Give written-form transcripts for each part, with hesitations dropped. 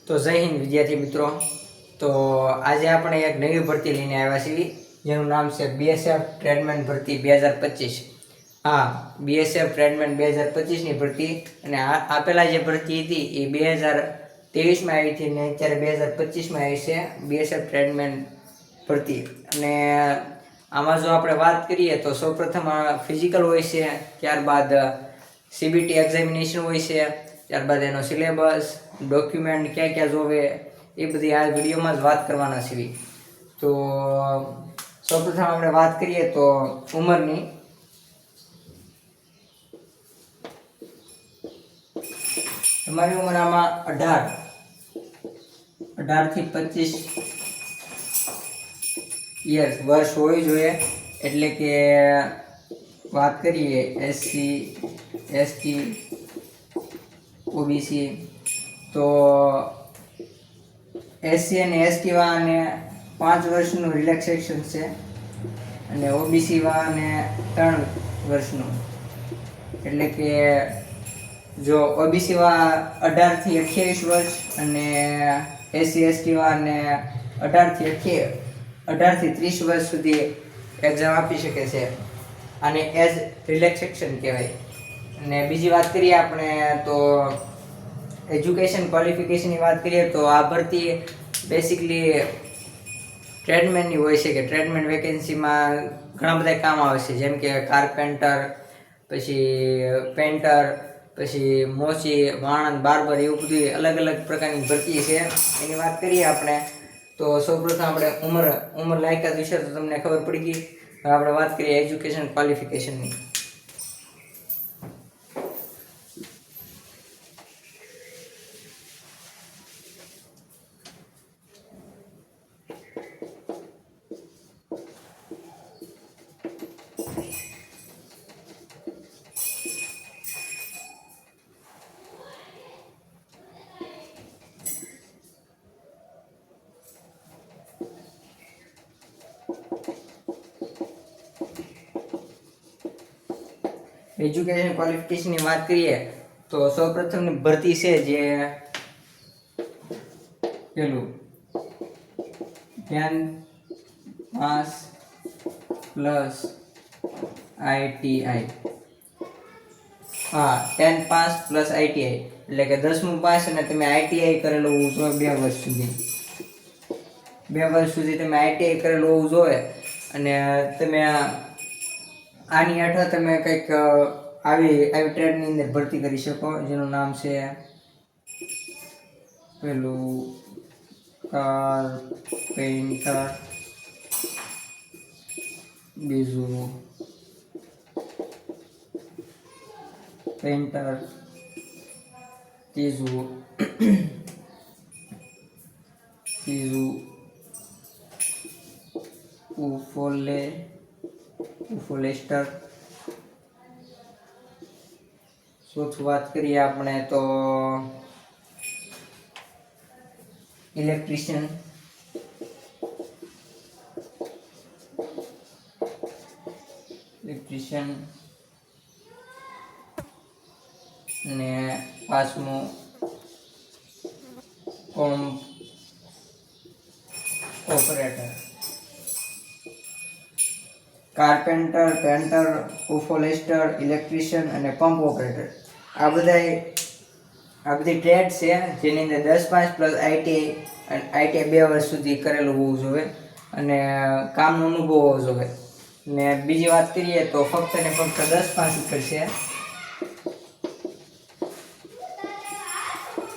તો જય હિન્દ વિદ્યાર્થી મિત્રો। તો આજે આપણે એક નવી ભરતી લઈને આવ્યા છીએ જેનું નામ છે બીએસએફ ટ્રેડમેન ભરતી 2025। હા, બીએસએફ ટ્રેડમેન 2025 ની ભરતી। અને આપેલા જે ભરતી હતી એ 2023 માં આવી હતી ને અત્યારે 2025 માં આવી છે બીએસએફ ટ્રેડમેન ભરતી। અને આમાં જો આપણે વાત કરીએ તો સૌપ્રથમ ફિઝિકલ હોય છે, ત્યારબાદ સીબીટી એક્ઝામિનેશન હોય છે, ત્યારબાદ એનો સિલેબસ, ડોક્યુમેન્ટ ક્યાં ક્યાં જોવે એ બધી આ વિડીયોમાં જ વાત કરવાના છીએ। તો સૌપ્રથમ આપણે વાત કરીએ તો ઉંમરની। તમારી ઉંમર આમાં 18 થી 25 યર્સ વર્ષ હોવી જોઈએ। એટલે કે વાત કરીએ એસસી, એસટી, ઓબીસી તો એસસી અને એસટી વાળાને 5 વર્ષનું રિલેક્સેશન છે અને ઓબીસી વાળાને 3 વર્ષનું। એટલે કે જો ઓબીસી વાળા 18 થી 28 વર્ષ અને એસસી એસટી વાળાને 18 થી 30 વર્ષ સુધી એક્ઝામ આપી શકે છે। આને એજ રિલેક્સેશન કહેવાય। અને બીજી વાત કરીએ આપણે તો એજ્યુકેશન ક્વોલિફિકેશનની વાત કરીએ તો આ ભરતી બેસિકલી ટ્રેડમેનની હોય છે કે ટ્રેડમેન વેકેન્સીમાં ઘણા બધા કામ આવે છે, જેમ કે કાર્પેન્ટર, પછી પેન્ટર, પછી મોચી, વાણંદ, બાર્બર એવું બધું અલગ અલગ પ્રકારની ભરતી છે। એની વાત કરીએ આપણે તો સૌપ્રથમ આપણે ઉંમર લાયકાત વિશે તો તમને ખબર પડી ગઈ। હવે આપણે વાત કરીએ એજ્યુકેશન ક્વોલિફિકેશનની। એજ્યુકેશન ક્વોલિફિકેશનની વાત કરીએ તો સૌપ્રથમની ભરતી છે જે પેલું 10 પાસ પ્લસ આઈટીઆઈ। હા, 10 પાસ પ્લસ આઈટીઆઈ એટલે કે 10મું પાસ અને તમે આઈટીઆઈ કરેલું હોવું જોઈએ 2 વર્ષ સુધી। 2 વર્ષ સુધી તમે આઈટીઆઈ કરેલું હોવું જોઈએ અને તમે આની હેઠળ તમે કંઈક આવી ટ્રેડની અંદર ભરતી કરી શકો, જેનું નામ છે પેલું કાર્પેન્ટર, બીજું પેન્ટર, ત્રીજું ઉફોલેસ્ટર, ચોથું વાત કરીએ આપણે તો ઇલેક્ટ્રિશિયન, અને પાંચમું pump operator. Carpenter, painter, upholsterer, electrician અને પંપ ઓપરેટર આ બધી ટ્રેડ છે જેની અંદર 10 પાસ પ્લસ આઈટીઆઈ અને આઈટીઆઈ 2 વર્ષ સુધી કરેલું હોવું જોઈએ અને કામનો અનુભવ હોવો જોઈએ। ને બીજી વાત કરીએ તો ફક્ત ને ફક્ત 10 પાસ ઉપર છે।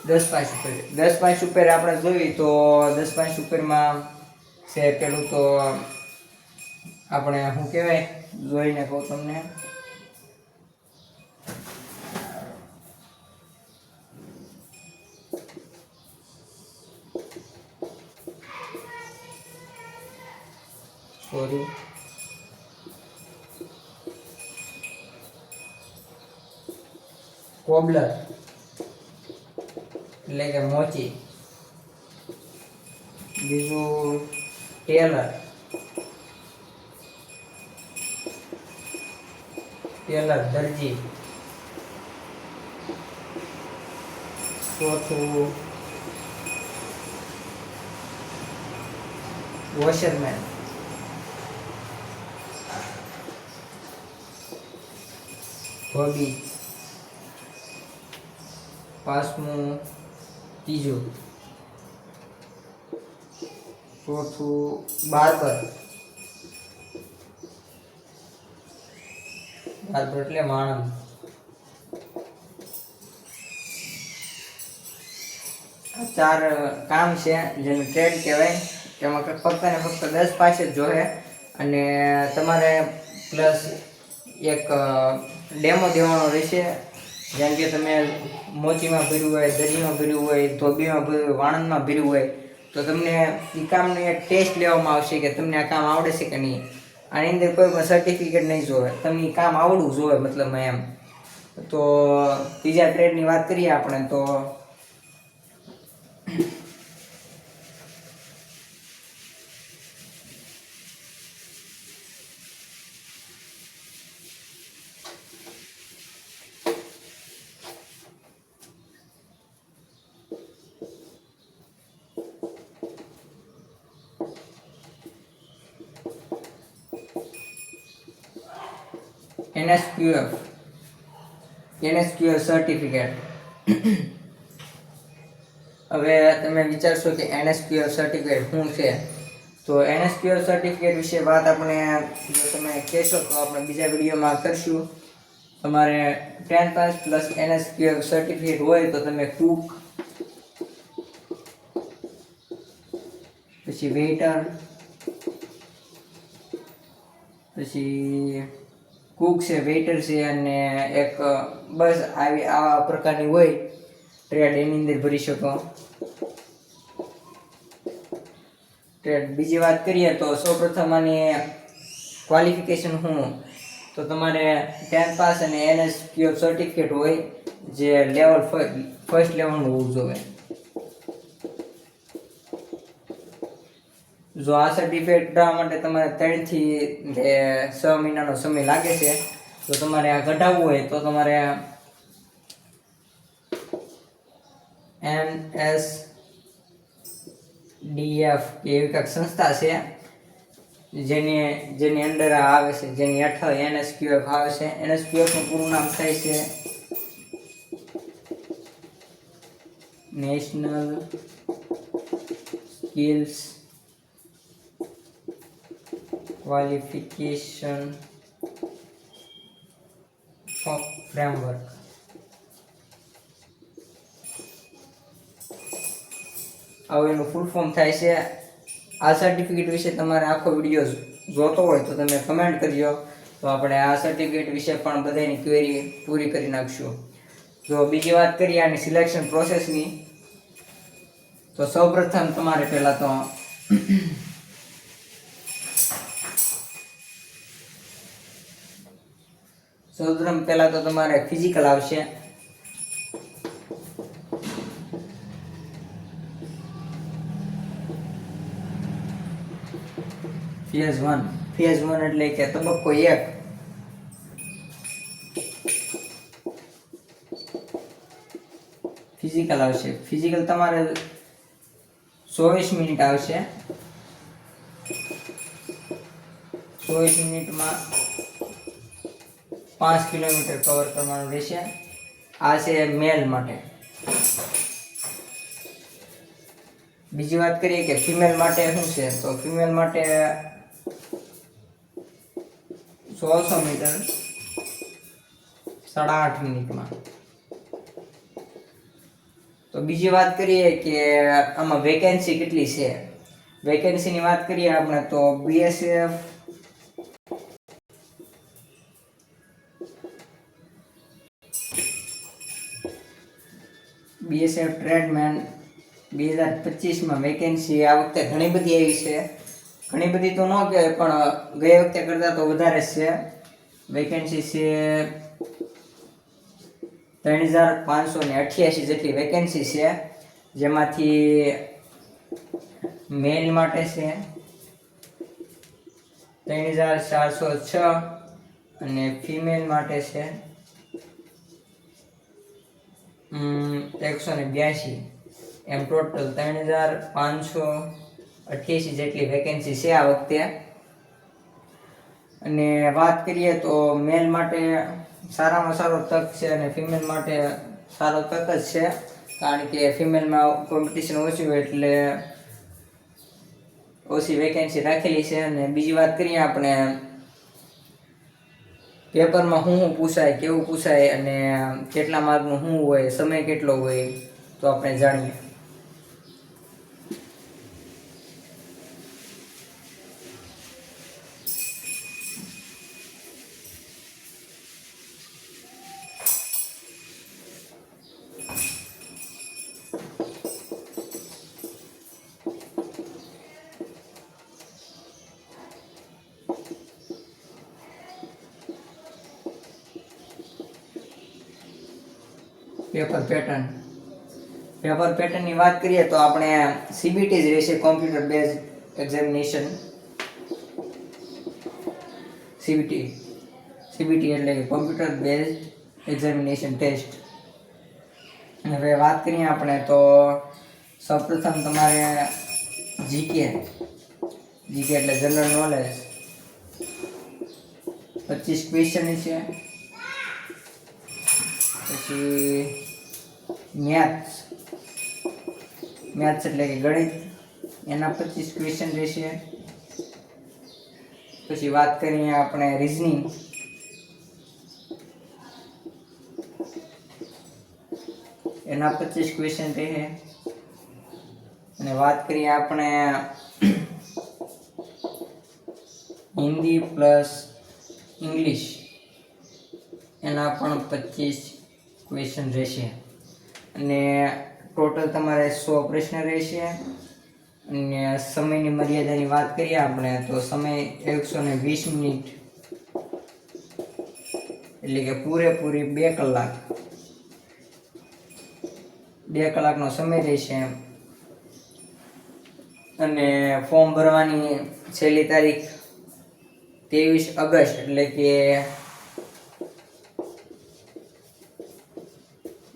10 પાસ ઉપર આપણે જોઈએ તો 10 પાસ ઉપરમાં છે પેલું તો આપણે શું કહેવાય, જોઈને કહું તમને, કોબલર એટલે કે મોચી, બીજું ટેલર, દરજી, ચોથું વોશરમેન, હોબી, પાંચમું ત્રીજું, ચોથું બાર્બર, બાર્બર એટલે માણસ. આ 4 કામ છે જેનું ટ્રેડ કહેવાય. તેમાં ફક્ત ને ફક્ત 10 પાસ જ જોહે અને તમારે પ્લસ એક ડેમો દેવાનો રહેશે. જેમ કે તમે મોચીમાં ભર્યું હોય, દરીમાં ભર્યું હોય, ધોબીમાં ભર્યું હોય, વાણંદમાં ભર્યું હોય, તો તમને એ કામનો એક ટેસ્ટ લેવામાં આવશે કે તમને આ કામ આવડે છે કે નહીં. આની અંદર કોઈ પણ સર્ટિફિકેટ નહીં જોવે, તમને કામ આવડવું જોઈએ મતલબ એમ. તો ત્રીજા ટ્રેડની વાત કરીએ આપણે તો NSQF સર્ટિફિકેટ. હવે તમે વિચારશો કે NSQF સર્ટિફિકેટ શું છે? તો NSQF સર્ટિફિકેટ વિશે વાત આપણે જો તમે કહેશો તો આપણે બીજા વિડીયોમાં કરશું. તમારે 10 પાસ પ્લસ NSQF સર્ટિફિકેટ હોય તો તમે કુક, પછી વેઇટર, પછી કુક છે, વેઇટર છે અને એક બસ આવા પ્રકારની હોય ટ્રેડ, એની અંદર ભરી શકો ટ્રેડ. બીજી વાત કરીએ તો સૌપ્રથમ આની ક્વોલિફિકેશન શું? તો તમારે 10 પાસ અને NSQF સર્ટિફિકેટ હોય જે લેવલ ફર્સ્ટ લેવલનું હોવું જોઈએ. જો આ સર્ટિફિકેટ કઢાવવા માટે તમારે 3 થી 6 મહિનાનો સમય લાગે છે. તો તમારે આ કઢાવવું હોય તો તમારે NSDF એવી કંઈક સંસ્થા છે જેની અંદર આવે છે, જેની હેઠળ NSQF આવે છે. NSQF નું પૂરું નામ થાય છે નેશનલ સ્કિલ્સ ક્વોલિફિકેશન ફ્રેમવર્ક. હવે એનું ફૂલ ફોર્મ થાય છે. આ સર્ટિફિકેટ વિશે તમારે આખો વિડીયો જોતો હોય તો તમે કમેન્ટ કરજો, તો આપણે આ સર્ટિફિકેટ વિશે પણ બધાની ક્વેરી પૂરી કરી નાખશું. જો બીજી વાત કરીએ આની સિલેક્શન પ્રોસેસની, તો સૌપ્રથમ તમારે પહેલાં તો તમારે ફિઝિકલ આવશે. ફેઝ 1 એટલે કે તબક્કો 1. ફિઝિકલ આવશે. ફિઝિકલ તમારે 24 મિનિટ આવશે. 24 મિનિટમાં 5 કિલોમીટર કવર કરવાનું રહેશે. આ છે મેલ માટે. બીજી વાત કરીએ કે ફિમેલ માટે શું છે, તો ફિમેલ માટે 1600 મીટર 8.5 મિનિટમાં. તો બીજી વાત કરીએ કે આમાં વેકેન્સી કેટલી છે. વેકેન્સીની વાત કરીએ આપણે તો BSF ટ્રેડમેન 2025માં વેકેન્સી આ વખતે ઘણી બધી આવી છે. ઘણી બધી તો ન કહેવાય પણ ગઈ વખતે કરતાં તો વધારે છે. વેકેન્સી છે 3588 જેટલી વેકેન્સી છે, જેમાંથી મેલ માટે છે 3406 અને ફિમેલ માટે છે 182. એમ ટોટલ 3588 88 જેટલી વેકેન્સી છે આ વખતે. અને વાત કરીએ તો મેલ માટે સારામાં સારો તક છે અને ફિમેલ માટે સારો તક જ છે, કારણ કે ફિમેલમાં કોમ્પિટિશન ઓછી હોય એટલે ઓછી વેકેન્સી રાખેલી છે. અને બીજી વાત કરીએ આપણે પેપરમાં શું પૂછાય, કેવું પૂછાય અને કેટલા માર્કનું શું હોય, સમય કેટલો હોય, તો આપણે જાણીએ. પેપર પેટર્નની વાત કરીએ તો આપણે સીબીટી જ રહેશે, કોમ્પ્યુટર બેઝ એક્ઝામિનેશન. સીબીટી એટલે કોમ્પ્યુટર બેઝ એક્ઝામિનેશન ટેસ્ટ. હવે વાત કરીએ આપણે તો સૌપ્રથમ તમારે જીકે એટલે જનરલ નોલેજ 25 ક્વેશ્ચન છે. પછી મેથ્સ એટલે કે ગણિત, એના 25 ક્વેશ્ચન રહેશે. પછી વાત કરીએ આપણે રીઝનિંગ, એના 25 ક્વેશ્ચન રહે. અને વાત કરીએ આપણે હિન્દી પ્લસ ઇંગ્લિશ, એના પણ 25 ક્વેશ્ચન રહેશે. અને ટોટલ તમારે 100 પ્રશ્ન રહેશે. અને સમયની મર્યાદાની વાત કરીએ આપણે તો સમય 120 મિનિટ એટલે કે પૂરેપૂરી 2 કલાક. 2 કલાકનો સમય રહેશે. અને ફોર્મ ભરવાની છેલ્લી તારીખ 23 ઓગસ્ટ એટલે કે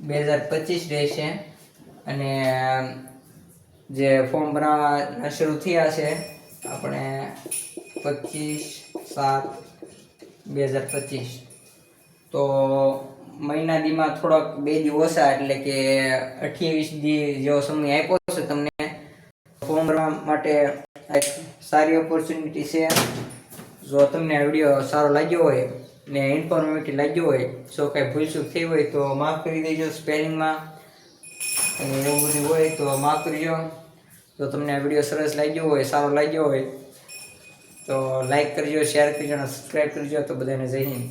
2025 રહેશે. અને જે ફોર્મ ભરવા શરૂ થયા છે આપણે 25/7/2025, તો મહિના દીમાં થોડોક 2 દી ઓછા એટલે કે 28 દી જેવો સમય આપ્યો છે તમને ફોર્મ ભરવા માટે. એક સારી ઓપોર્ચ્યુનિટી છે. જો તમને આ વિડીયો સારો લાગ્યો હોય ને ઇન્ફોર્મેટિવ લાગ્યો હોય, જો કાંઈ ભૂલચૂક થઈ હોય તો માફ કરી દેજો સ્પેલિંગમાં, અને એવું બધું હોય તો માફ કરજો. જો તમને આ વિડીયો સરસ લાગ્યો હોય, સારો લાગ્યો હોય તો લાઈક કરજો, શેર કરજો અને સબસ્ક્રાઈબ કરજો. તો બધાને જય હિન્દ.